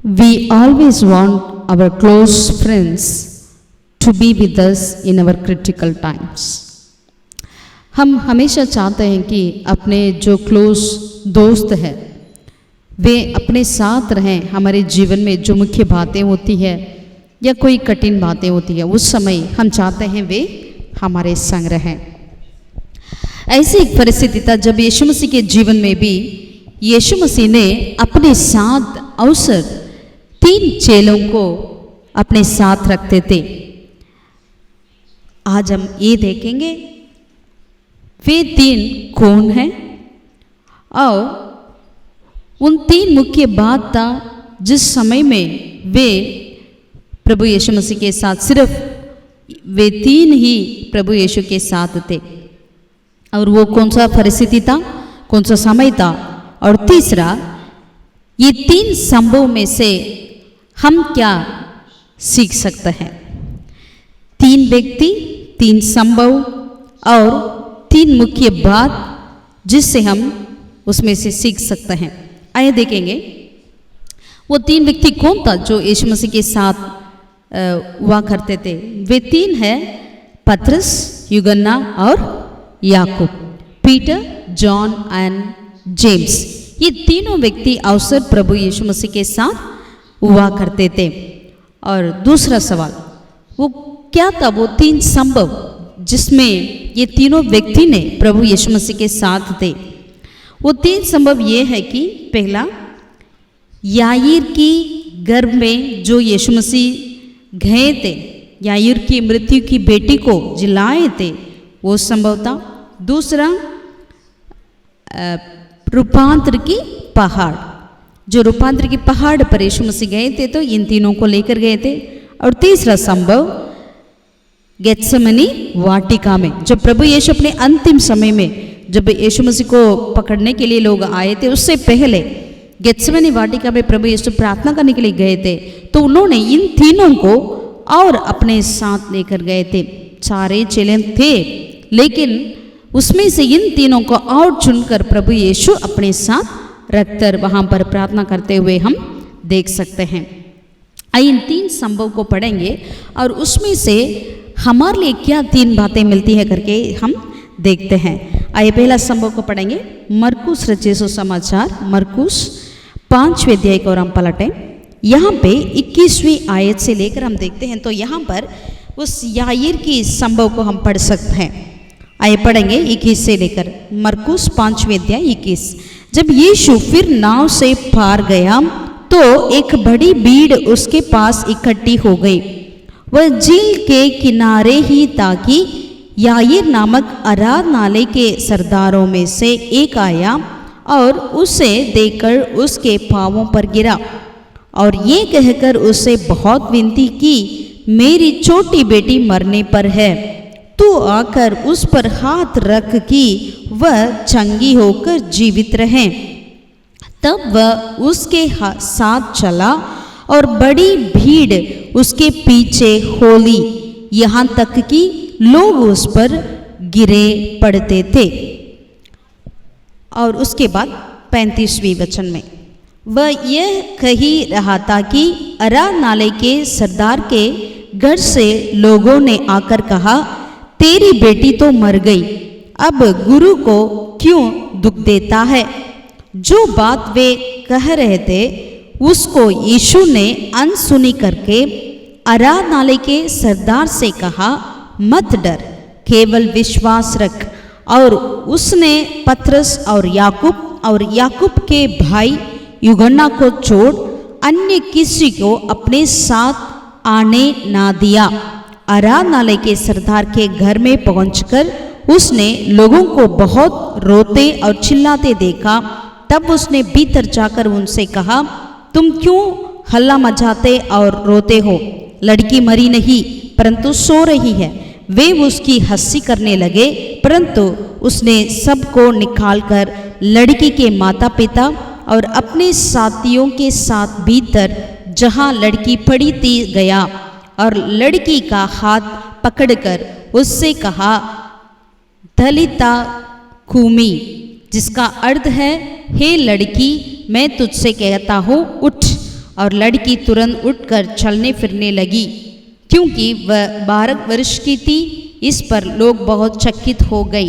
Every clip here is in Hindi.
We always want our close friends to be with us in our critical times. हम हमेशा चाहते हैं कि अपने जो क्लोज दोस्त हैं वे अपने साथ रहें। हमारे जीवन में जो मुख्य बातें होती है या कोई कठिन बातें होती है उस समय हम चाहते हैं वे हमारे संग रहें। ऐसी एक परिस्थिति था जब यीशु मसीह के जीवन में भी यीशु मसीह ने अपने साथ अवसर 3 चेलों को अपने साथ रखते थे। आज हम ये देखेंगे वे 3 कौन हैं और उन 3 मुख्य बात था जिस समय में वे प्रभु यीशु मसीह के साथ, सिर्फ वे 3 ही प्रभु यीशु के साथ थे। और वो कौन सा परिस्थिति था, कौन सा समय था, और तीसरा ये 3 संभव में से हम क्या सीख सकते हैं। 3 व्यक्ति, 3 संभव और 3 मुख्य बात जिससे हम उसमें से सीख सकते हैं। आइए देखेंगे वो 3 व्यक्ति कौन था जो यीशु मसीह के साथ हुआ करते थे। वे 3 हैं, पतरस, यूहन्ना और याकूब, पीटर, जॉन एंड जेम्स। ये तीनों व्यक्ति अवसर प्रभु यीशु मसीह के साथ हुआ करते थे। और दूसरा सवाल, वो क्या था वो 3 संभव जिसमें ये तीनों व्यक्ति ने प्रभु यीशु मसीह के साथ थे। वो 3 संभव ये है कि पहला, याईर की गर्भ में जो यीशु मसीह गए थे, याईर की मृत्यु की बेटी को जिलाए थे, वो संभव था। दूसरा, रूपांतर की पहाड़, जो रूपांतर की पहाड़ पर यीशु मसीह गए थे तो इन तीनों को लेकर गए थे। और तीसरा संभव, गेत्सेमनी वाटिका में जब प्रभु यीशु अपने अंतिम समय में जब यीशु मसीह को पकड़ने के लिए लोग आए थे, उससे पहले गेत्सेमनी वाटिका में प्रभु यीशु प्रार्थना करने के लिए गए थे, तो उन्होंने इन तीनों को और अपने साथ लेकर गए थे। सारे चेले थे लेकिन उसमें से इन तीनों को और चुनकर प्रभु यीशु अपने साथ रखकर वहाँ पर प्रार्थना करते हुए हम देख सकते हैं। आइए इन 3 संभव को पढ़ेंगे और उसमें से हमारे लिए क्या 3 बातें मिलती है करके हम देखते हैं। आइए पहला संभव को पढ़ेंगे, मरकुस रचित सुसमाचार, मरकुस 5वें अध्याय को हम पलटें। यहाँ पे 21वीं आयत से लेकर हम देखते हैं तो यहाँ पर उस याईर की संभव को हम पढ़ सकते हैं। आइए पढ़ेंगे 21 से लेकर, मरकुस 5वें अध्याय 21। जब यीशु फिर नाव से पार गया तो एक बड़ी भीड़ उसके पास इकट्ठी हो गई। वह झील के किनारे ही ताकि याईर नामक आराधनालय के सरदारों में से एक आया और उसे देखकर उसके पांवों पर गिरा और ये कहकर उससे बहुत विनती की, मेरी छोटी बेटी मरने पर है, तू आकर उस पर हाथ रख कि वह चंगी होकर जीवित रहे। तब वह उसके साथ चला और बड़ी भीड़ उसके पीछे हो ली, यहाँ तक कि लोग उस पर गिरे पड़ते थे। और उसके बाद 35वें वचन में वह यह कह ही रहा था कि आराधनालय के सरदार के घर से लोगों ने आकर कहा, तेरी बेटी तो मर गई, अब गुरु को क्यों दुख देता है। जो बात वे कह रहे थे उसको यीशु ने अनसुनी करके आराधनालय के सरदार से कहा, मत डर, केवल विश्वास रख। और उसने पतरस और याकूब के भाई यूहन्ना को छोड़ अन्य किसी को अपने साथ आने ना दिया। आराधनालय के सरदार के घर में पहुंचकर उसने लोगों को बहुत रोते और चिल्लाते देखा। तब उसने भीतर जाकर उनसे कहा, तुम क्यों हल्ला मचाते और रोते हो? लड़की मरी नहीं परंतु सो रही है। वे उसकी हंसी करने लगे, परंतु उसने सबको निकालकर लड़की के माता पिता और अपने साथियों के साथ भीतर जहाँ लड़की पड़ी थी गया और लड़की का हाथ पकड़कर उससे कहा, दलिता कूमी, जिसका अर्थ है, हे लड़की, मैं तुझसे कहता हूँ उठ। और लड़की तुरंत उठकर चलने फिरने लगी, क्योंकि वह 12 वर्ष की थी। इस पर लोग बहुत चकित हो गए।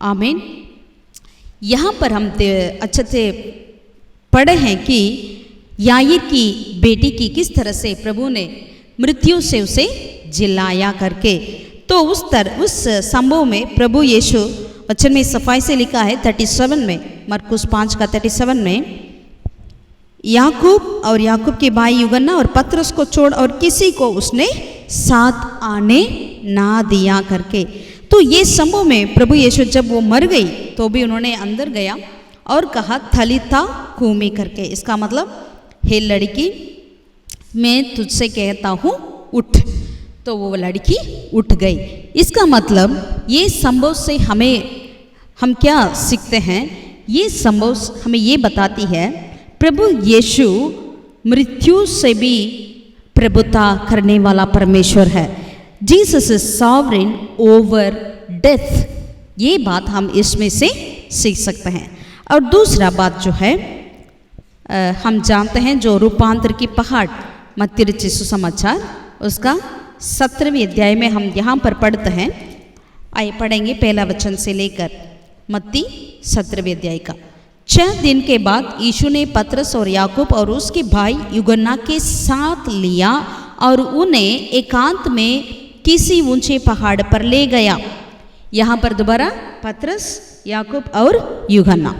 आमीन। यहाँ पर हम अच्छे से पढ़े हैं कि याईर की बेटी की किस तरह से प्रभु ने मृत्यु से उसे जिलाया करके। तो उस संभव में प्रभु यीशु वचन में सफाई से लिखा है 37 में, मरकुस 5 का 37 में, याकूब और याकूब के भाई यूहन्ना और पतरस को छोड़ और किसी को उसने साथ आने ना दिया करके। तो ये संभव में प्रभु यीशु जब वो मर गई तो भी उन्होंने अंदर गया और कहा थलिता कूमी करके। इसका मतलब हे लड़की, मैं तुझसे कहता हूँ उठ। तो वो लड़की उठ गई। इसका मतलब ये संभव से हम क्या सीखते हैं? ये संभव हमें ये बताती है प्रभु यीशु मृत्यु से भी प्रभुता करने वाला परमेश्वर है। Jesus is sovereign over death. ये बात हम इसमें से सीख सकते हैं। और दूसरा बात जो है, हम जानते हैं जो रूपांतर की पहाड़ मत्ती रचित सुसमाचार उसका 17वें अध्याय में हम यहाँ पर पढ़ते हैं। आइए पढ़ेंगे पहला वचन से लेकर मत्ती 17वें अध्याय का। 6 दिन के बाद यीशु ने पतरस और याकूब और उसके भाई यूहन्ना के साथ लिया और उन्हें एकांत में किसी ऊंचे पहाड़ पर ले गया। यहाँ पर दोबारा पतरस, याकूब और यूहन्ना।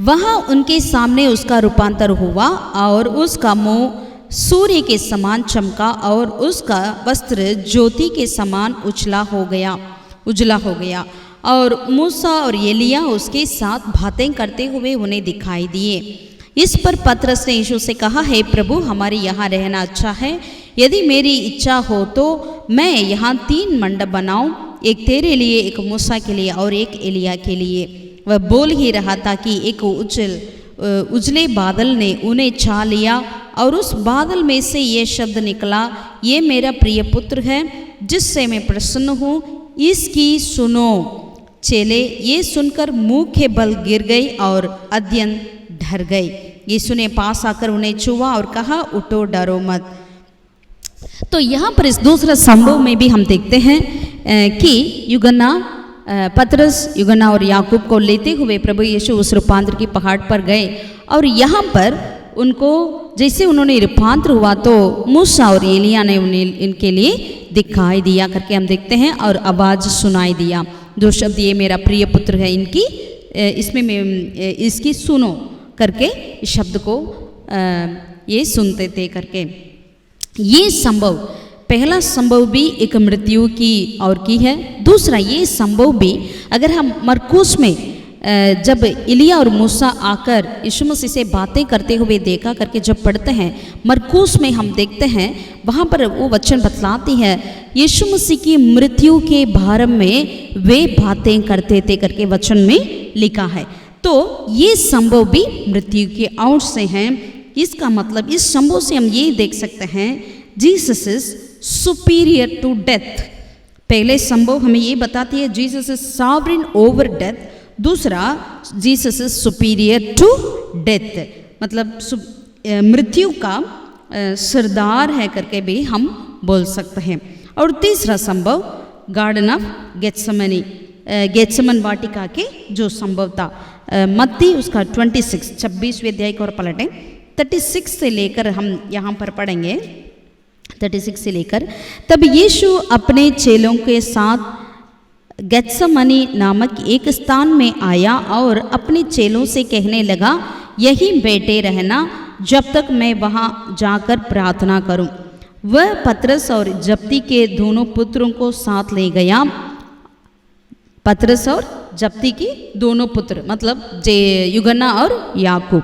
वहाँ उनके सामने उसका रूपांतर हुआ और उसका मुंह सूर्य के समान चमका और उसका वस्त्र ज्योति के समान उजला हो गया। और मूसा और एलिया उसके साथ बातें करते हुए उन्हें दिखाई दिए। इस पर पतरस ने यीशु से कहा, हे प्रभु, हमारे यहाँ रहना अच्छा है। यदि मेरी इच्छा हो तो मैं यहाँ 3 मंडप बनाऊं, एक तेरे लिए, एक मूसा के लिए और एक एलिया के लिए। वह बोल ही रहा था कि एक उजले बादल ने उन्हें छा लिया और उस बादल में से ये शब्द निकला, ये मेरा प्रिय पुत्र है जिससे मैं प्रसन्न हूँ, इसकी सुनो। चेले ये सुनकर मुंह के बल गिर गए और अत्यंत डर गए। यीशु ने पास आकर उन्हें छुआ और कहा, उठो, डरो मत। तो यहाँ पर इस दूसरा संभव में भी हम देखते हैं कि पतरस, यूहन्ना और याकूब को लेते हुए प्रभु यीशु उस रूपांतर की पहाड़ पर गए और यहाँ पर उनको जैसे उन्होंने रूपांतर हुआ तो मूसा और एलिया ने उन्हें इनके लिए दिखाई दिया करके हम देखते हैं और आवाज़ सुनाई दिया। 2 शब्द, ये मेरा प्रिय पुत्र है, इसमें इसकी सुनो करके इस शब्द को ये सुनते थे करके। ये संभव, पहला संभव भी एक मृत्यु की और की है। दूसरा ये संभव भी अगर हम मरकुस में जब एलिया और मूसा आकर यीशु मसीह से बातें करते हुए देखा करके जब पढ़ते हैं, मरकुस में हम देखते हैं वहाँ पर वो वचन बतलाती है यीशु मसीह की मृत्यु के बारे में वे बातें करते थे करके वचन में लिखा है। तो ये संभव भी मृत्यु के आउट से हैं। इसका मतलब इस संभव से हम ये देख सकते हैं Jesus is superior to death. पहले संभव हमें ये बताती है Jesus is sovereign over death. दूसरा, Jesus is superior to death, मतलब मृत्यु का सरदार है करके भी हम बोल सकते हैं। और तीसरा संभव गार्डन ऑफ गेत्समन वाटिका के जो संभव था, मत्ती उसका 26वें अध्याय को और पलटें 36 से लेकर हम यहाँ पर पढ़ेंगे 36 से लेकर। तब यीशु अपने चेलों के साथ गेत्समनी नामक एक स्थान में आया और अपने चेलों से कहने लगा, यहीं बैठे रहना जब तक मैं वहाँ जाकर प्रार्थना करूं। वह पतरस और जब्दी के दोनों पुत्रों को साथ ले गया। पतरस और जब्दी के दोनों पुत्र मतलब यूहन्ना और याकूब,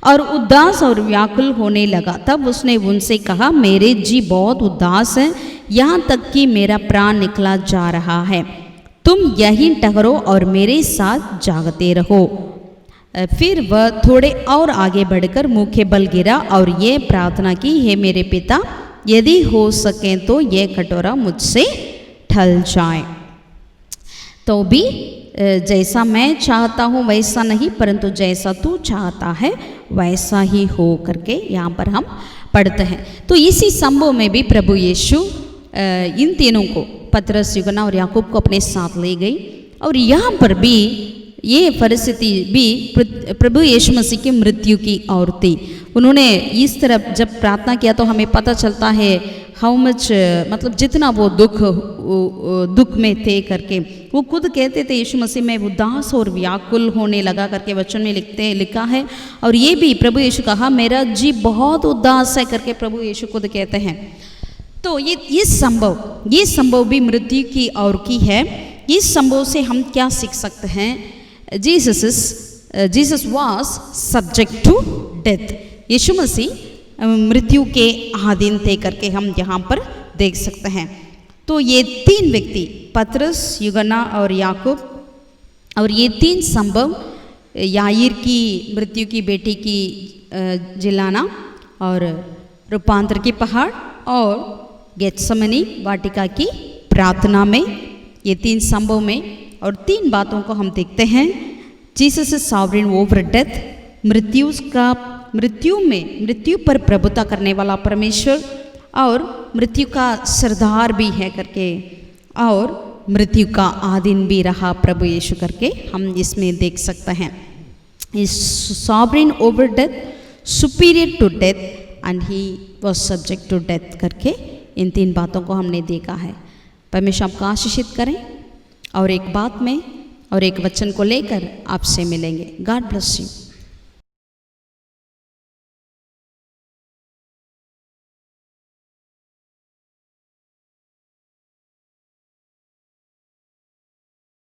और उदास और व्याकुल होने लगा। तब उसने उनसे कहा, मेरे जी बहुत उदास है, यहाँ तक कि मेरा प्राण निकला जा रहा है। तुम यहीं ठहरो और मेरे साथ जागते रहो। फिर वह थोड़े और आगे बढ़कर मुँह के बल गिरा और ये प्रार्थना की, हे मेरे पिता, यदि हो सके तो यह कटोरा मुझसे ढल जाए। तो भी जैसा मैं चाहता हूँ वैसा नहीं, परंतु जैसा तू चाहता है वैसा ही हो करके यहाँ पर हम पढ़ते हैं। तो इसी संभव में भी प्रभु यीशु इन तीनों को, पतरस, यूहन्ना और याकूब को अपने साथ ले गई। और यहाँ पर भी ये परिस्थिति भी प्रभु यीशु मसीह की मृत्यु की ओर थी। उन्होंने इस तरह जब प्रार्थना किया तो हमें पता चलता है हाउ मच, मतलब जितना वो दुख में थे करके वो खुद कहते थे यीशु मसीह में उदास और व्याकुल होने लगा करके वचन में लिखा है। और ये भी प्रभु यीशु कहा मेरा जी बहुत उदास है करके प्रभु यीशु खुद कहते हैं। तो ये संभव भी मृत्यु की ओर की है। इस संभव से हम क्या सीख सकते हैं? Jesus was subject to death. यीशु मसीह मृत्यु के अधीन थे करके हम यहाँ पर देख सकते हैं। तो ये तीन व्यक्ति, पतरस, यूहन्ना और याकूब, और ये तीन संभव, याईर की मृत्यु की बेटी की जिलाना, और रूपांतर की पहाड़, और गेत्सेमनी वाटिका की प्रार्थना में, ये तीन संभव में और तीन बातों को हम देखते हैं। Jesus is sovereign over death, मृत्यु पर प्रभुता करने वाला परमेश्वर, और मृत्यु का सरदार भी है करके, और मृत्यु का आधीन भी रहा प्रभु यीशु करके हम इसमें देख सकते हैं। Is sovereign over death, superior to death, and he was subject to death करके इन तीन बातों को हमने देखा है। परमेश्वर आपको आशीषित करें। और एक बात में और एक वचन को लेकर आपसे मिलेंगे। God bless you.